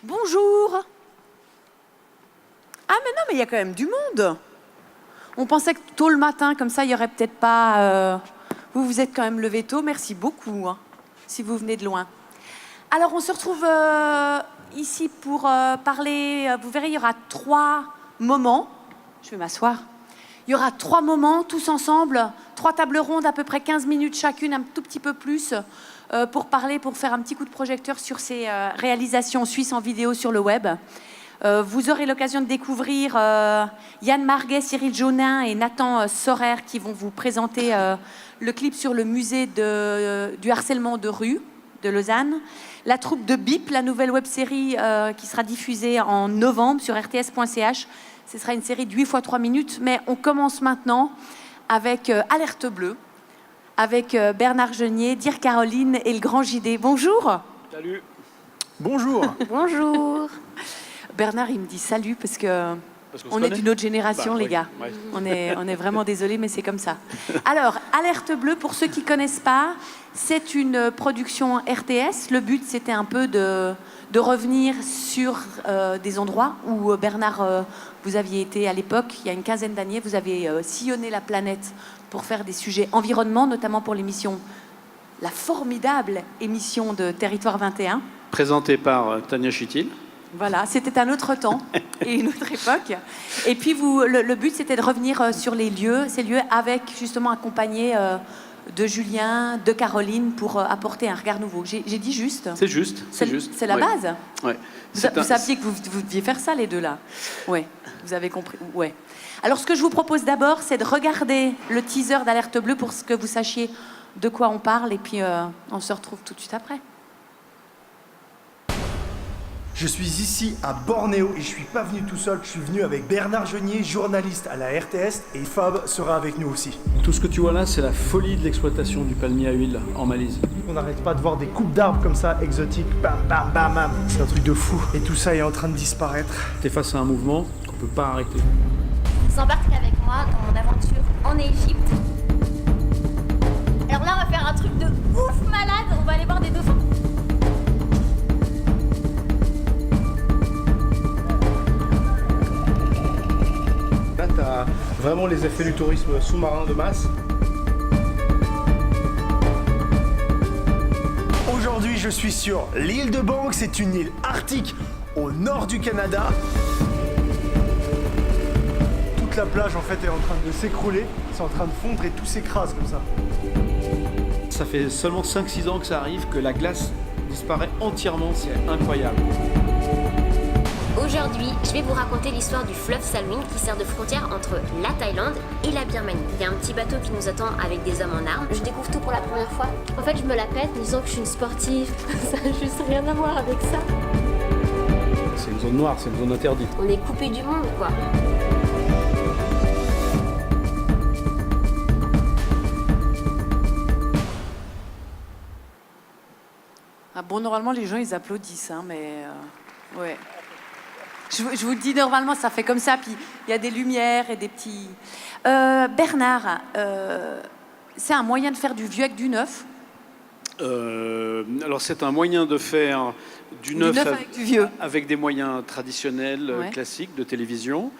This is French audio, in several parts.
Bonjour. Ah mais non, mais il y a quand même du monde. On pensait que tôt le matin, comme ça, il n'y aurait peut-être pas... Vous vous êtes quand même levé tôt, merci beaucoup, hein, si vous venez de loin. Alors, on se retrouve ici pour parler... vous verrez, il y aura 3 moments. Je vais m'asseoir. Il y aura 3 moments, tous ensemble, 3 tables rondes, à peu près 15 minutes chacune, un tout petit peu plus, pour parler, pour faire un petit coup de projecteur sur ces réalisations suisses en vidéo sur le web. Vous aurez l'occasion de découvrir Yann Marguet, Cyril Jaunin et Nathan Sorer qui vont vous présenter le clip sur le musée du harcèlement de rue de Lausanne. La troupe de BIP, la nouvelle web-série qui sera diffusée en novembre sur rts.ch. Ce sera une série de 8 x 3 minutes, mais on commence maintenant avec Alerte Bleue, avec Bernard Genier, Dire Caroline et le Grand JD. Bonjour. Salut. Bonjour. Bonjour. Bernard, il me dit salut parce qu'on est d'une autre génération, les gars. Ouais. On est vraiment désolés, mais c'est comme ça. Alors, Alerte Bleue, pour ceux qui ne connaissent pas, c'est une production RTS. Le but, c'était un peu de revenir sur des endroits où, Bernard, vous aviez été à l'époque, il y a une quinzaine d'années, vous avez sillonné la planète pour faire des sujets environnement, notamment pour l'émission, la formidable émission de Territoire 21. Présentée par Tania Chitil. Voilà, c'était un autre temps et une autre époque. Et puis, le but, c'était de revenir sur ces lieux, avec justement accompagné de Julien, de Caroline, pour apporter un regard nouveau. J'ai dit juste. C'est juste, c'est juste. C'est la base. Ouais. Vous saviez que vous deviez faire ça, les deux, là. Oui, vous avez compris. Ouais. Alors, ce que je vous propose d'abord, c'est de regarder le teaser d'Alerte Bleue pour que vous sachiez de quoi on parle. Et puis, on se retrouve tout de suite après. Je suis ici à Bornéo et je suis pas venu tout seul, je suis venu avec Bernard Genier, journaliste à la RTS, et Fab sera avec nous aussi. Tout ce que tu vois là, c'est la folie de l'exploitation du palmier à huile en Malaisie. On n'arrête pas de voir des coupes d'arbres comme ça, exotiques, bam bam bam bam. C'est un truc de fou. Et tout ça est en train de disparaître. T'es face à un mouvement qu'on peut pas arrêter. S'embarque avec moi dans mon aventure en Égypte. Alors là, on va faire un truc de ouf malade, on va aller voir des dauphins. Là, t'as vraiment les effets du tourisme sous-marin de masse. Aujourd'hui, je suis sur l'île de Banks. C'est une île arctique au nord du Canada. Toute la plage, en fait, est en train de s'écrouler. C'est en train de fondre et tout s'écrase comme ça. Ça fait seulement 5-6 ans que ça arrive, que la glace disparaît entièrement, c'est incroyable. Aujourd'hui, je vais vous raconter l'histoire du fleuve Salween qui sert de frontière entre la Thaïlande et la Birmanie. Il y a un petit bateau qui nous attend avec des hommes en armes. Je découvre tout pour la première fois. En fait, je me la pète en disant que je suis une sportive. Ça n'a juste rien à voir avec ça. C'est une zone noire, c'est une zone interdite. On est coupé du monde, quoi. Ah bon, normalement, les gens, ils applaudissent, hein, mais... ouais. Je vous dis, normalement, ça fait comme ça, puis il y a des lumières et des petits... Bernard, c'est un moyen de faire du vieux avec du neuf? Alors, c'est un moyen de faire du neuf avec du vieux. Avec des moyens traditionnels, Ouais. classiques, de télévision.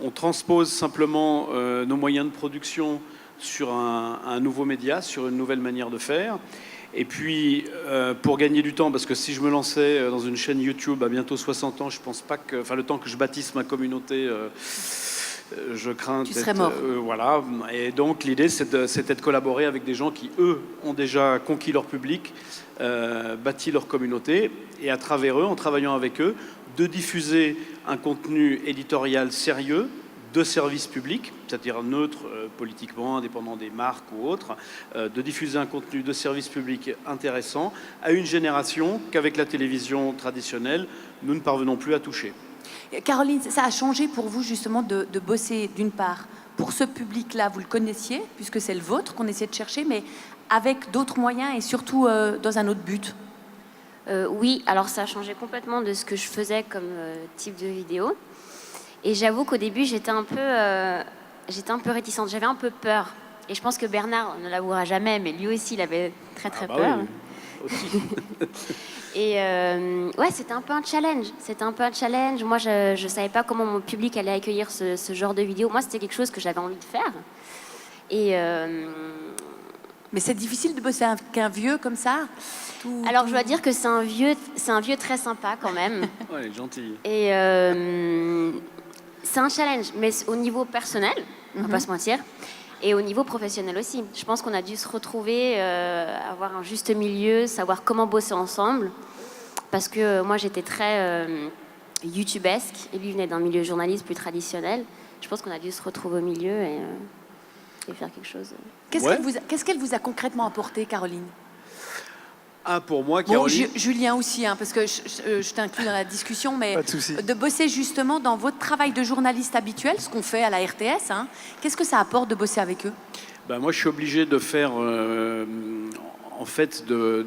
On transpose simplement nos moyens de production sur un nouveau média, sur une nouvelle manière de faire. Et puis, pour gagner du temps, parce que si je me lançais dans une chaîne YouTube à bientôt 60 ans, je pense pas que... Enfin, le temps que je bâtisse ma communauté, je crains... Tu serais mort. Voilà. Et donc, l'idée, c'était de collaborer avec des gens qui, eux, ont déjà conquis leur public, bâti leur communauté, et à travers eux, en travaillant avec eux, de diffuser un contenu éditorial sérieux, de service public, c'est-à-dire neutre, politiquement, indépendant des marques ou autres, de diffuser un contenu de service public intéressant à une génération qu'avec la télévision traditionnelle, nous ne parvenons plus à toucher. Caroline, ça a changé pour vous, justement, de bosser, d'une part, pour ce public-là, vous le connaissiez, puisque c'est le vôtre qu'on essaie de chercher, mais avec d'autres moyens et surtout dans un autre but. Oui, alors ça a changé complètement de ce que je faisais comme type de vidéo. Et j'avoue qu'au début, j'étais un peu réticente, j'avais un peu peur. Et je pense que Bernard ne l'avouera jamais, mais lui aussi, il avait très peur. Oui, aussi. Et ouais, c'était un peu un challenge. Moi, je savais pas comment mon public allait accueillir ce genre de vidéo. Moi, c'était quelque chose que j'avais envie de faire. Et Mais c'est difficile de bosser avec un vieux comme ça. alors, je dois dire que c'est un vieux très sympa quand même. Ouais, elle est gentille. Et c'est un challenge, mais au niveau personnel, on va pas se mentir, et au niveau professionnel aussi. Je pense qu'on a dû se retrouver, avoir un juste milieu, savoir comment bosser ensemble, parce que moi j'étais très youtubesque, et lui venait d'un milieu journaliste plus traditionnel. Je pense qu'on a dû se retrouver au milieu et faire quelque chose. Qu'est-ce qu'elle vous a concrètement apporté, Caroline? Ah, pour moi, Bon, Caroline... Julien aussi, hein, parce que je t'inclus dans la discussion, mais Pas de souci. de bosser justement dans votre travail de journaliste habituel, ce qu'on fait à la RTS, hein, qu'est-ce que ça apporte de bosser avec eux? Ben, moi, je suis obligé de faire, en fait, de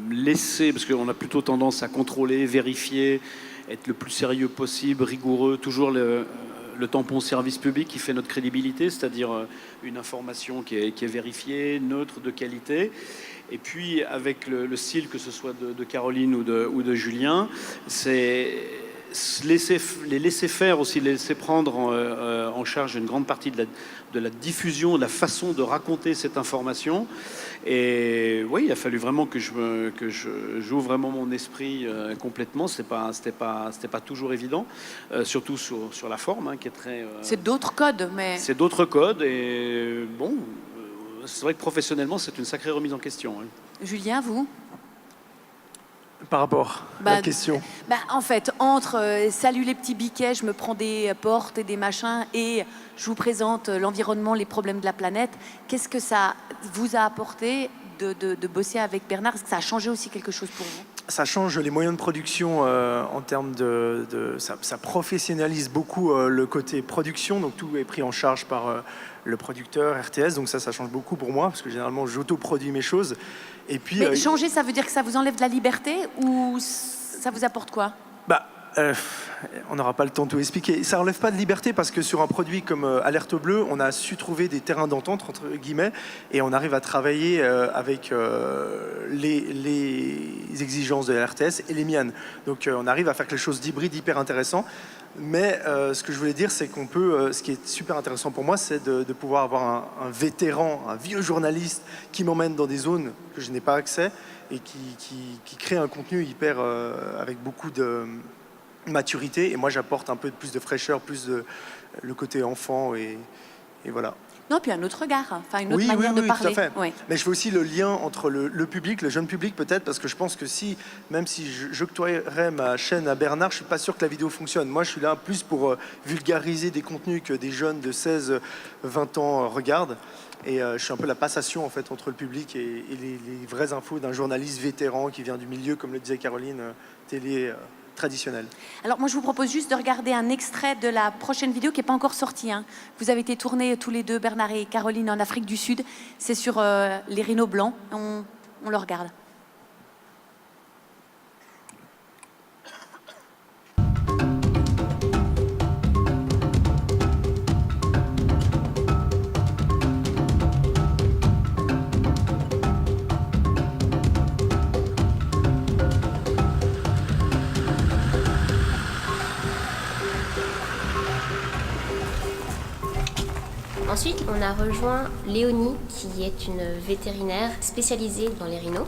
laisser, parce qu'on a plutôt tendance à contrôler, vérifier, être le plus sérieux possible, rigoureux, toujours le tampon service public qui fait notre crédibilité, c'est-à-dire une information qui est vérifiée, neutre, de qualité. Et puis, avec le style, que ce soit de Caroline ou de Julien, c'est les laisser faire aussi, les laisser prendre en charge une grande partie de la diffusion, de la façon de raconter cette information. Et oui, il a fallu vraiment que je joue vraiment mon esprit complètement. C'était pas toujours évident, surtout sur la forme, hein, qui est très... C'est d'autres codes, mais... C'est d'autres codes, et bon... C'est vrai que professionnellement, c'est une sacrée remise en question. Hein. Julien, vous? Par rapport à la question. En fait, entre salut les petits biquets, je me prends des portes et des machins, et je vous présente l'environnement, les problèmes de la planète, qu'est-ce que ça vous a apporté de bosser avec Bernard? Est-ce que ça a changé aussi quelque chose pour vous? Ça change les moyens de production en termes ça professionnalise beaucoup le côté production, donc tout est pris en charge par le producteur RTS, donc ça change beaucoup pour moi, parce que généralement j'auto-produis mes choses. Et puis, Mais changer, ça veut dire que ça vous enlève de la liberté, ou ça vous apporte quoi? On n'aura pas le temps de tout expliquer. Ça n'enlève pas de liberté, parce que sur un produit comme Alerte Bleue, on a su trouver des terrains d'entente, entre guillemets, et on arrive à travailler avec les exigences de la RTS et les miennes. Donc on arrive à faire quelque chose d'hybride hyper intéressant. Mais ce que je voulais dire, c'est qu'on peut... ce qui est super intéressant pour moi, c'est de pouvoir avoir un vétéran, un vieux journaliste qui m'emmène dans des zones que je n'ai pas accès et qui crée un contenu hyper... avec beaucoup de maturité. Et moi, j'apporte un peu plus de fraîcheur, le côté enfant et voilà. Non, puis un autre regard, enfin une autre manière de parler. Tout à fait. Oui. Mais je fais aussi le lien entre le public, le jeune public peut-être, parce que je pense que même si j'octroierais ma chaîne à Bernard, je suis pas sûr que la vidéo fonctionne. Moi, je suis là plus pour vulgariser des contenus que des jeunes de 16, 20 ans regardent. Et je suis un peu la passation en fait entre le public et les vraies infos d'un journaliste vétéran qui vient du milieu, comme le disait Caroline, télé traditionnelle. Alors moi je vous propose juste de regarder un extrait de la prochaine vidéo qui n'est pas encore sortie. Hein. Vous avez été tournés tous les deux, Bernard et Caroline, en Afrique du Sud. C'est sur les rhinos blancs. On le regarde. Ensuite, on a rejoint Léonie, qui est une vétérinaire spécialisée dans les rhinos.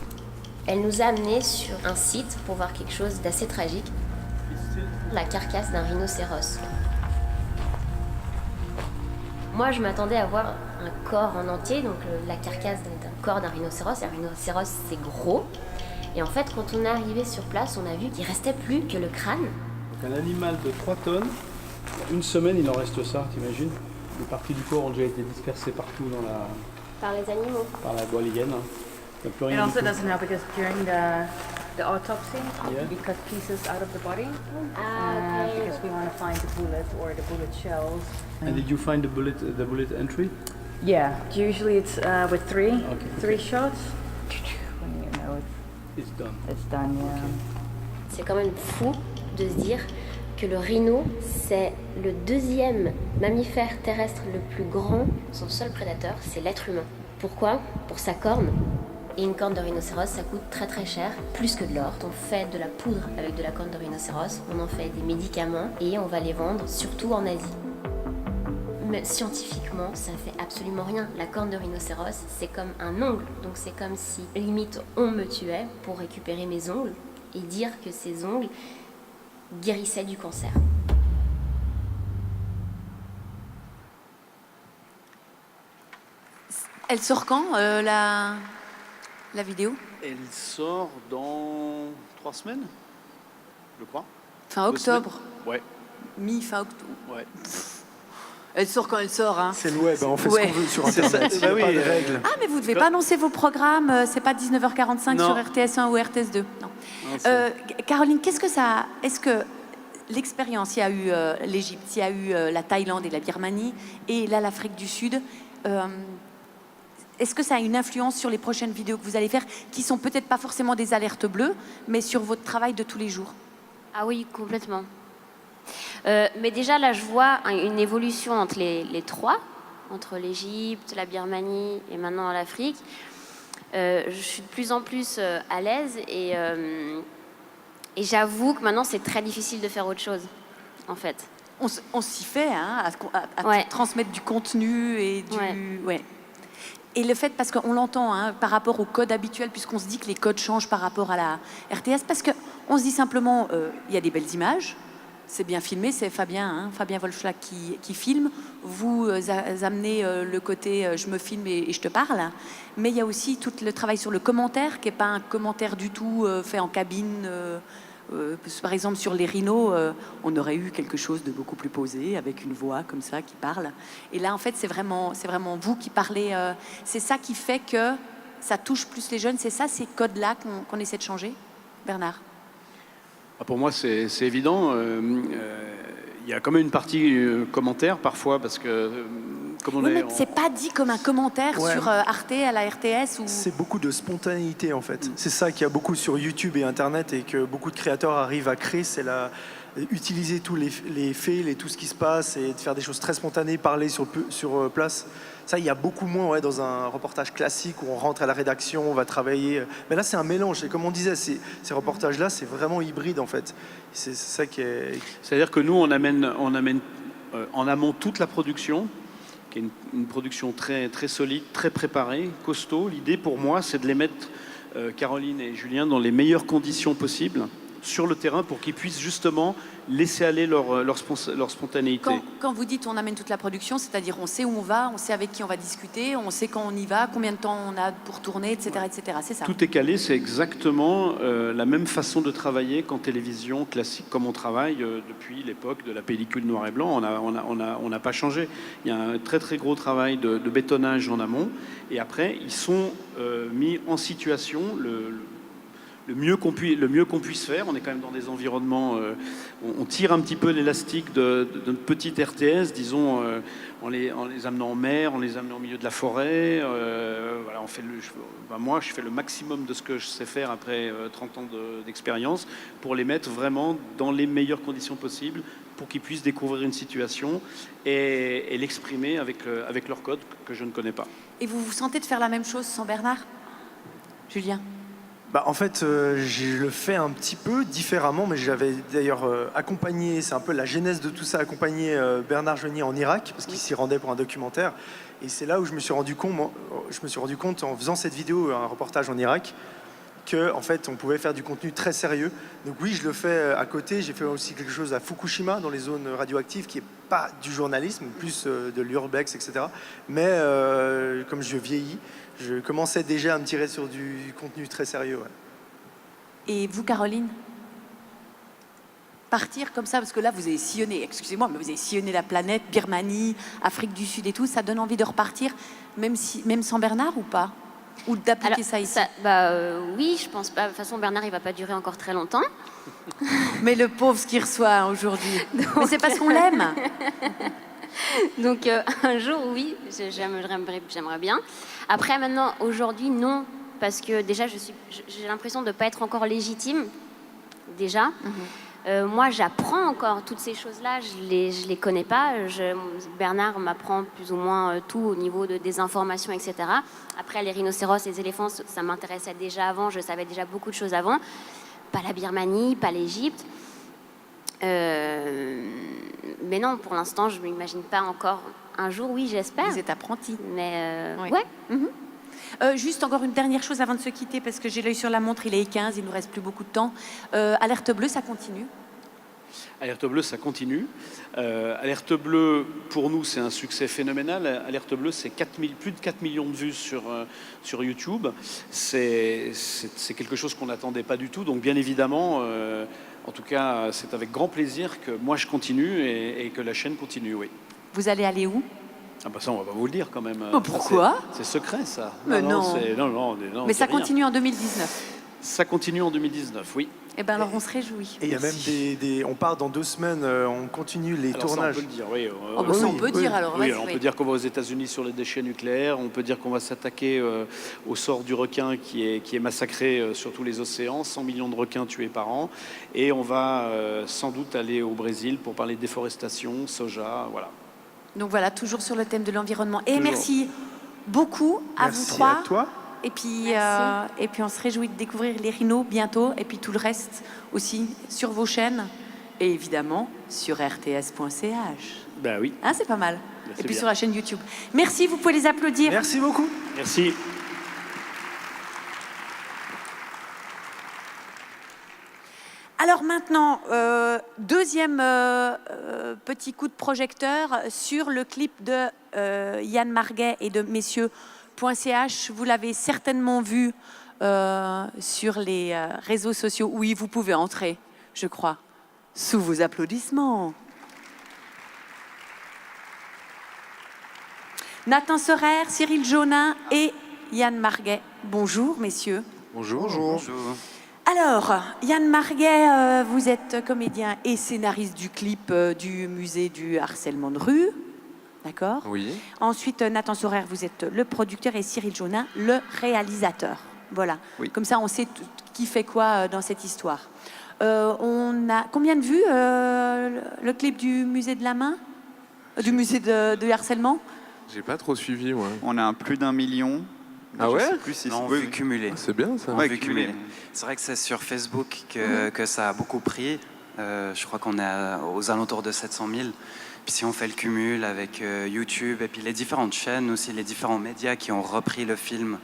Elle nous a amenés sur un site pour voir quelque chose d'assez tragique, la carcasse d'un rhinocéros. Moi, je m'attendais à voir un corps en entier, donc la carcasse d'un corps d'un rhinocéros. Un rhinocéros, c'est gros. Et en fait, quand on est arrivé sur place, on a vu qu'il restait plus que le crâne. Donc un animal de 3 tonnes, une semaine, il en reste ça, t'imagines? Les parties du corps ont déjà été dispersées partout Par les animaux. par la bolivienne. Il n'y a plus rien It du also tout. doesn't help because during the autopsy, we cut pieces out of the body because we want to find the bullet or the bullet shells. And did you find the bullet entry? Yeah, usually it's with three Okay. shots. When you know It's done. it's done, yeah. C'est quand même fou de se dire que le rhino, c'est le deuxième mammifère terrestre le plus grand. Son seul prédateur, c'est l'être humain. Pourquoi? Pour sa corne Et une corne de rhinocéros, ça coûte très très cher, plus que de l'or. On fait de la poudre avec de la corne de rhinocéros, on en fait des médicaments et on va les vendre surtout en Asie. Mais scientifiquement, ça fait absolument rien. La corne de rhinocéros, c'est comme un ongle. Donc c'est comme si, limite, on me tuait pour récupérer mes ongles et dire que ces ongles guérissaient du cancer. Elle sort quand, la vidéo? Elle sort dans 3 semaines, je crois. Fin 2 semaines. octobre. Ouais, Mi-fin octobre. ouais. Elle sort quand elle sort, hein. C'est le web, on fait Ouais. ce qu'on veut sur C'est ça, Internet, il n'y bah a oui, pas de règles. Ah, mais vous devez pas annoncer vos programmes, c'est pas 19h45 Non. sur RTS1 ou RTS2. Non. Non, c'est- Caroline, qu'est-ce que ça... Est-ce que l'expérience, il y a eu l'Égypte, il y a eu la Thaïlande et la Birmanie, et là l'Afrique du Sud, est-ce que ça a une influence sur les prochaines vidéos que vous allez faire, qui sont peut-être pas forcément des alertes bleues, mais sur votre travail de tous les jours? Ah oui, complètement. Mais déjà, là, je vois une évolution entre les trois, entre l'Égypte, la Birmanie et maintenant l'Afrique. Je suis de plus en plus à l'aise et j'avoue que maintenant, c'est très difficile de faire autre chose, en fait. On s'y fait, hein, à Ouais. transmettre du contenu et du... Ouais. Ouais. Et le fait, parce qu'on l'entend, hein, par rapport au code habituel, puisqu'on se dit que les codes changent par rapport à la RTS, parce qu'on se dit simplement, il y a des belles images, c'est bien filmé, c'est Fabien Wolfschlag qui filme, vous amenez le côté je me filme et je te parle, mais il y a aussi tout le travail sur le commentaire, qui n'est pas un commentaire du tout fait en cabine. Par exemple, sur les rhinos, on aurait eu quelque chose de beaucoup plus posé, avec une voix comme ça qui parle. Et là, en fait, c'est vraiment vous qui parlez. C'est ça qui fait que ça touche plus les jeunes. C'est ça, ces codes-là qu'on essaie de changer, Bernard? Ah, pour moi, c'est évident. Il y a quand même une partie commentaire parfois, parce que comme on Oui, est... mais c'est pas dit comme un commentaire Ouais. sur Arte à la RTS ou... C'est beaucoup de spontanéité en fait. C'est ça qu'il y a beaucoup sur YouTube et Internet et que beaucoup de créateurs arrivent à créer, c'est utiliser tous les faits, tout ce qui se passe et de faire des choses très spontanées, parler sur place. Ça, il y a beaucoup moins dans un reportage classique où on rentre à la rédaction, on va travailler. Mais là, c'est un mélange. Et comme on disait, ces reportages-là, c'est vraiment hybride en fait. C'est ça qui est... C'est-à-dire que nous, on amène en amont toute la production, qui est une production très, très solide, très préparée, costaud. L'idée pour moi, c'est de les mettre, Caroline et Julien, dans les meilleures conditions possibles sur le terrain pour qu'ils puissent justement laisser aller leur spontanéité. Quand vous dites on amène toute la production, c'est-à-dire on sait où on va, on sait avec qui on va discuter, on sait quand on y va, combien de temps on a pour tourner, etc. etc. C'est ça. Tout est calé, c'est exactement la même façon de travailler qu'en télévision classique, comme on travaille depuis l'époque de la pellicule noir et blanc. On n'a pas changé. Il y a un très très gros travail de bétonnage en amont, et après ils sont mis en situation le mieux qu'on puisse faire. On est quand même dans des environnements, on tire un petit peu l'élastique de notre petite RTS, disons, en les amenant en mer, en les amenant au milieu de la forêt. Voilà, moi, je fais le maximum de ce que je sais faire après 30 ans d'expérience pour les mettre vraiment dans les meilleures conditions possibles pour qu'ils puissent découvrir une situation et l'exprimer avec leur code que je ne connais pas. Et vous vous sentez de faire la même chose sans Bernard, Julien? En fait, je le fais un petit peu différemment, mais j'avais d'ailleurs accompagné, c'est un peu la genèse de tout ça, accompagné Bernard Joigny en Irak, parce qu'il s'y rendait pour un documentaire. Et c'est là où je me suis rendu compte en faisant cette vidéo, un reportage en Irak, que en fait, on pouvait faire du contenu très sérieux. Donc oui, je le fais à côté. J'ai fait aussi quelque chose à Fukushima, dans les zones radioactives, qui n'est pas du journalisme, plus de l'urbex, etc. Mais comme je vieillis, je commençais déjà à me tirer sur du contenu très sérieux. Ouais. Et vous, Caroline? Partir comme ça, parce que là, vous avez sillonné, excusez-moi, mais vous avez sillonné la planète, Birmanie, Afrique du Sud et tout, ça donne envie de repartir, même sans Bernard ou pas? Ou d'appliquer ça ici? Oui, je pense pas. De toute façon, Bernard, il va pas durer encore très longtemps. Mais le pauvre, ce qu'il reçoit aujourd'hui. Mais c'est parce qu'on l'aime. Donc un jour, oui, j'aimerais bien. Après, maintenant, aujourd'hui, non, parce que déjà, j'ai l'impression de ne pas être encore légitime, déjà. Moi, j'apprends encore toutes ces choses-là, je les connais pas. Bernard m'apprend plus ou moins tout au niveau des informations, etc. Après, les rhinocéros, les éléphants, ça m'intéressait déjà avant, je savais déjà beaucoup de choses avant. Pas la Birmanie, pas l'Égypte. Mais non, pour l'instant, je ne m'imagine pas encore. Un jour, oui, j'espère. Vous êtes apprenti. Mais Oui. ouais. Juste encore une dernière chose avant de se quitter, parce que j'ai l'œil sur la montre, il est 15, il ne nous reste plus beaucoup de temps. Alerte bleue, ça continue. Alerte bleue, ça continue. Alerte bleue, pour nous, c'est un succès phénoménal. Alerte bleue, c'est plus de 4 millions de vues sur YouTube. C'est quelque chose qu'on n'attendait pas du tout. Donc, bien évidemment, en tout cas, c'est avec grand plaisir que moi, je continue et que la chaîne continue, oui. Vous allez aller où? Ah bah ça, on va pas vous le dire quand même. Oh, pourquoi? C'est secret, ça. Mais non. Non, Mais ça dis rien. continue en 2019. Ça continue en 2019, oui. Eh bien, alors, on se réjouit. Et il y a même Merci. on part dans 2 semaines, on continue les Alors ça, tournages. on peut le dire, oui. Oh, bah, ça, on oui, peut oui. dire, alors, Oui, vas-y, alors on oui. peut dire qu'on va aux États-Unis sur les déchets nucléaires, on peut dire qu'on va s'attaquer au sort du requin qui est massacré sur tous les océans, 100 millions de requins tués par an, et on va sans doute aller au Brésil pour parler de déforestation, soja, voilà. Donc voilà, toujours sur le thème de l'environnement. Et Toujours. merci beaucoup à Merci vous trois. à toi. Et puis, Merci. on se réjouit de découvrir les rhinos bientôt. Et puis tout le reste aussi sur vos chaînes. Et évidemment sur rts.ch. Ben oui, Hein, c'est pas mal. c'est Et puis bien. sur la chaîne YouTube. Merci, vous pouvez les applaudir. Merci beaucoup. merci. Alors maintenant, deuxième petit coup de projecteur sur le clip de Yann Marguet et de messieurs.ch. Vous l'avez certainement vu sur les réseaux sociaux. Oui, vous pouvez entrer, je crois, sous vos applaudissements. Nathan Sorer, Cyril Jonin et Yann Marguet. Bonjour, messieurs. Bonjour. Alors, Yann Marguet, vous êtes comédien et scénariste du clip du musée du harcèlement de rue. D'accord? Oui. Ensuite, Nathan Sorer, vous êtes le producteur et Cyril Jonin, le réalisateur. Voilà. Oui. Comme ça, on sait qui fait quoi dans cette histoire. On a combien de vues le clip du musée de la main? Du musée de harcèlement? J'ai pas trop suivi, moi. On a plus d'1 million. Ah Je ouais sais plus si Non, c'est- vu cumulé. C'est bien, ça. Ouais, Vu cumulé. cumulé. C'est vrai que c'est sur Facebook que ça a beaucoup pris. Je crois qu'on est aux alentours de 700 000. Puis si on fait le cumul avec YouTube et puis les différentes chaînes aussi, les différents médias qui ont repris le film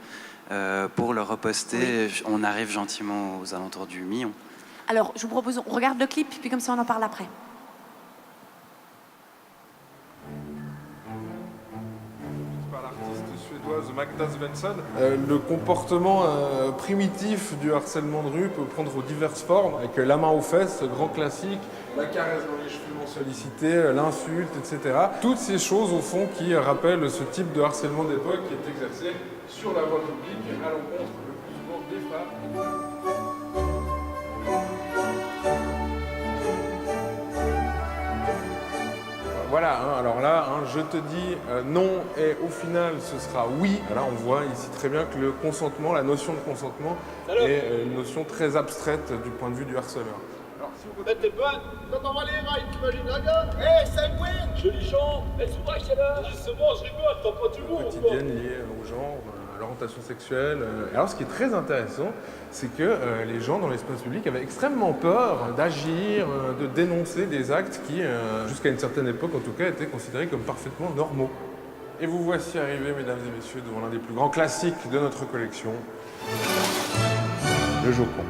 pour le reposter, on arrive gentiment aux alentours du million. Alors, je vous propose, on regarde le clip, puis comme ça, on en parle après. Par l'artiste suédoise Magda Svensson. Le comportement primitif du harcèlement de rue peut prendre diverses formes, avec la main aux fesses, grand classique, la caresse dans les cheveux non sollicités, l'insulte, etc. Toutes ces choses, au fond, qui rappellent ce type de harcèlement d'époque qui est exercé sur la voie publique à l'encontre le plus souvent des femmes. Voilà, hein, alors là, hein, je te dis non et au final ce sera oui. Là, on voit ici très bien que le consentement, la notion de consentement est une notion très abstraite du point de vue du harceleur. Alors, si vous... T'es bonne quand on voit les rails, t'imagines un gars? Hé, Segwin! Joli chant! Elle s'ouvre à quelle heure? Justement, je rigole, t'en prends du monde! quotidienne liée au genre, à l'orientation sexuelle. Alors ce qui est très intéressant, c'est que les gens dans l'espace public avaient extrêmement peur d'agir, de dénoncer des actes qui, jusqu'à une certaine époque en tout cas, étaient considérés comme parfaitement normaux. Et vous voici arrivés, mesdames et messieurs, devant l'un des plus grands classiques de notre collection, le Joconde.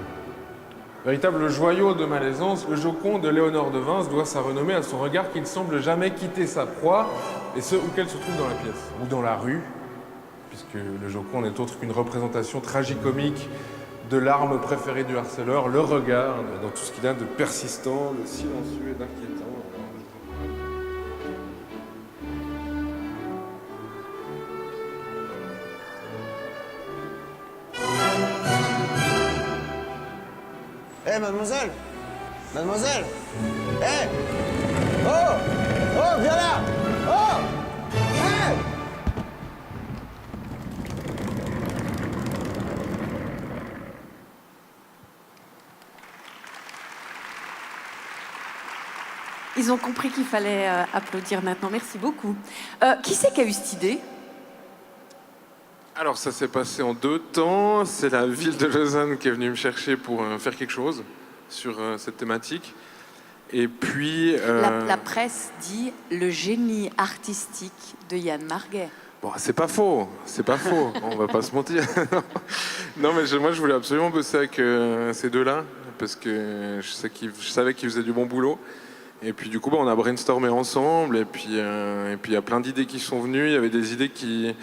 Véritable joyau de Malaisance, le Joconde de Léonore de Vinci doit sa renommée à son regard qui ne semble jamais quitter sa proie, et ce, où qu'elle se trouve dans la pièce, ou dans la rue, puisque le Joconde n'est autre qu'une représentation tragicomique de l'arme préférée du harceleur, le regard, dans tout ce qu'il a de persistant, de silencieux et d'inquiétant. Hé, mademoiselle! Mademoiselle! Hé! Oh! Oh, viens là! Oh! Hé! Ils ont compris qu'il fallait applaudir maintenant. Merci beaucoup. Qui c'est qui a eu cette idée? Alors ça s'est passé en 2 temps. C'est la ville de Lausanne qui est venue me chercher pour faire quelque chose sur cette thématique. Et puis... La presse dit le génie artistique de Yann Marguet. Bon, c'est pas faux, on va pas se mentir. Non, mais moi je voulais absolument bosser avec ces deux-là, parce que je savais qu'ils faisaient du bon boulot. Et puis du coup, on a brainstormé ensemble, et puis il y a plein d'idées qui sont venues, il y avait des idées qui...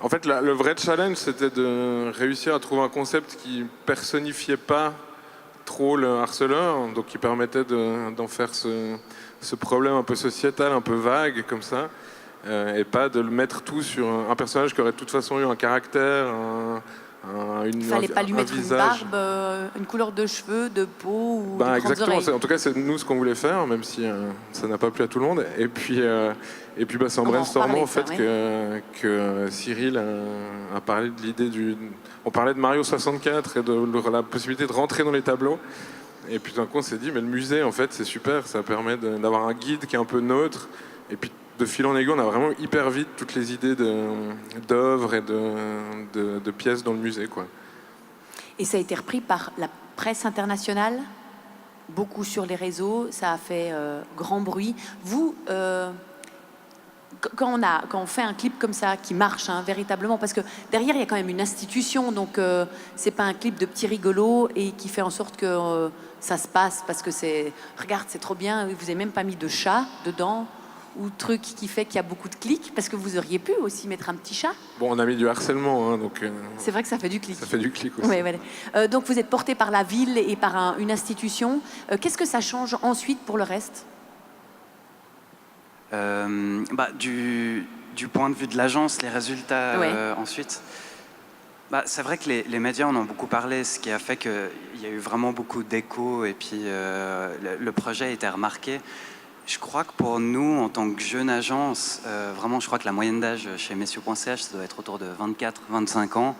En fait, le vrai challenge, c'était de réussir à trouver un concept qui personnifiait pas trop le harceleur, donc qui permettait d'en faire ce problème un peu sociétal, un peu vague, comme ça. Et pas de le mettre tout sur un personnage qui aurait de toute façon eu un caractère, Il fallait pas lui mettre visage. une barbe, une couleur de cheveux, de peau ou de grandes exactement. oreilles. En tout cas, c'est nous ce qu'on voulait faire, même si ça n'a pas plu à tout le monde. Et puis c'est en brainstormant en fait que Cyril a parlé de l'idée On parlait de Mario 64 et de la possibilité de rentrer dans les tableaux. Et puis d'un coup, on s'est dit, mais le musée, en fait, c'est super. Ça permet d'avoir un guide qui est un peu neutre. Et puis de fil en aiguille, on a vraiment hyper vite toutes les idées d'œuvres et de pièces dans le musée, quoi. Et ça a été repris par la presse internationale, beaucoup sur les réseaux, ça a fait grand bruit. Vous, quand on fait un clip comme ça, qui marche véritablement, parce que derrière, il y a quand même une institution, donc c'est pas un clip de petit rigolo et qui fait en sorte que ça se passe, parce que regarde, c'est trop bien, vous n'avez même pas mis de chat dedans, ou truc qui fait qu'il y a beaucoup de clics, parce que vous auriez pu aussi mettre un petit chat. Bon, on a mis du harcèlement, donc... C'est vrai que ça fait du clic. Ça fait du clic aussi. Ouais, voilà. Donc vous êtes porté par la ville et par une institution. Qu'est-ce que ça change ensuite pour le reste? Du point de vue de l'agence, les résultats ensuite... c'est vrai que les médias en ont beaucoup parlé, ce qui a fait qu'il y a eu vraiment beaucoup d'écho, et puis le projet a été remarqué. Je crois que pour nous, en tant que jeune agence, vraiment, je crois que la moyenne d'âge chez Messieurs.ch, ça doit être autour de 24-25 ans.